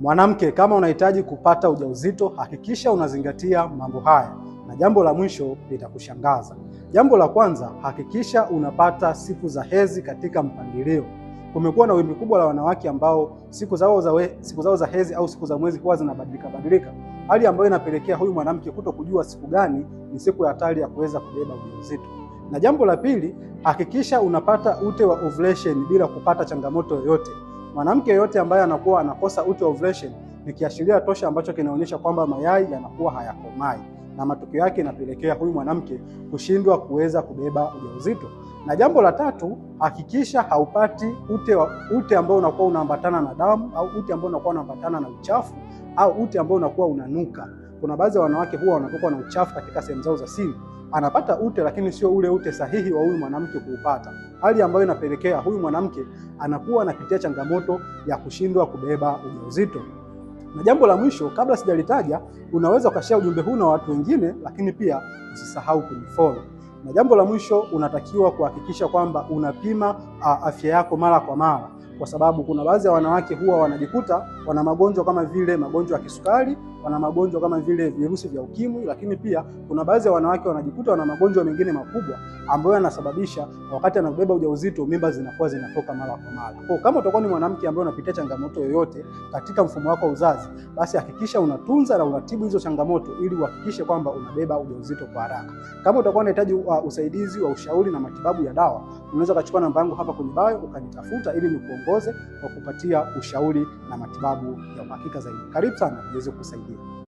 Mwanamke, kama unahitaji kupata ujauzito, hakikisha unazingatia mambo haya, na jambo la mwisho litakushangaza. Jambo la kwanza, hakikisha unapata siku za hedhi katika mpangilio. Kumekuwa na wimbi kubwa la wanawake ambao siku zao za hedhi au siku za mwezi huwa zinabadilika, hali ambayo inapelekea huyu mwanamke kuto kujua siku gani ni siku ya hatari ya kuweza kubeba ujauzito. Na jambo la pili, hakikisha unapata ute wa ovulation bila kupata changamoto yoyote. Mwanamke yoyote ambaye anakuwa anakosa ute wa ovulation ni kiashiria tosha ambacho kinaonyesha kwamba mayai yanakuwa hayakomai, na matokeo yake inapelekea huyu mwanamke kushindwa kuweza kubeba ujauzito. Na jambo la tatu, hakikisha haupati ute ambao unakuwa unaambatana na damu, au ute ambao unakuwa unaambatana na uchafu, au ute ambao unakuwa unanuka. Kuna baadhi ya wanawake huwa wanatokwa na uchafu katika sehemu zao za siri. Anapata ute lakini sio ule ute sahihi wa huyu mwanamke kuupata, hali ambayo inapelekea huyu mwanamke anakuwa anapitia changamoto ya kushindwa kubeba ujauzito. Na jambo la mwisho, kabla sijalitaja, unaweza ukashare ujumbe huu na watu wengine, lakini pia usisahau kunifollow. Na jambo la mwisho, unatakiwa kuhakikisha kwamba unapima afya yako mara kwa mara, kwa sababu kuna baadhi ya wanawake huwa wanajikuta wana magonjwa kama vile magonjwa ya kisukari, wana magonjwa kama vile virusi vya ukimwi, lakini pia kuna baadhi ya wanawake wanajikuta wana magonjwa mengine makubwa ambayo yanasababisha wakati anabeba ujauzito mimba zinakuwa zinatoka mara kwa mara. Kwa kama utakuwa ni mwanamke ambaye unapitia changamoto yoyote katika mfumo wako wa uzazi, basi hakikisha unatunza na unatibu hizo changamoto ili uhakikishe kwamba unabeba ujauzito kwa haraka. Kama utakuwa unahitaji usaidizi wa ushauri na matibabu ya dawa, unaweza kuchukua namba yangu hapa kwenye bio ukanitafuta ili nikuongoze kwa kupatia ushauri na matibabu ya uhakika zaidi. Karibu sana niweze kusaidia.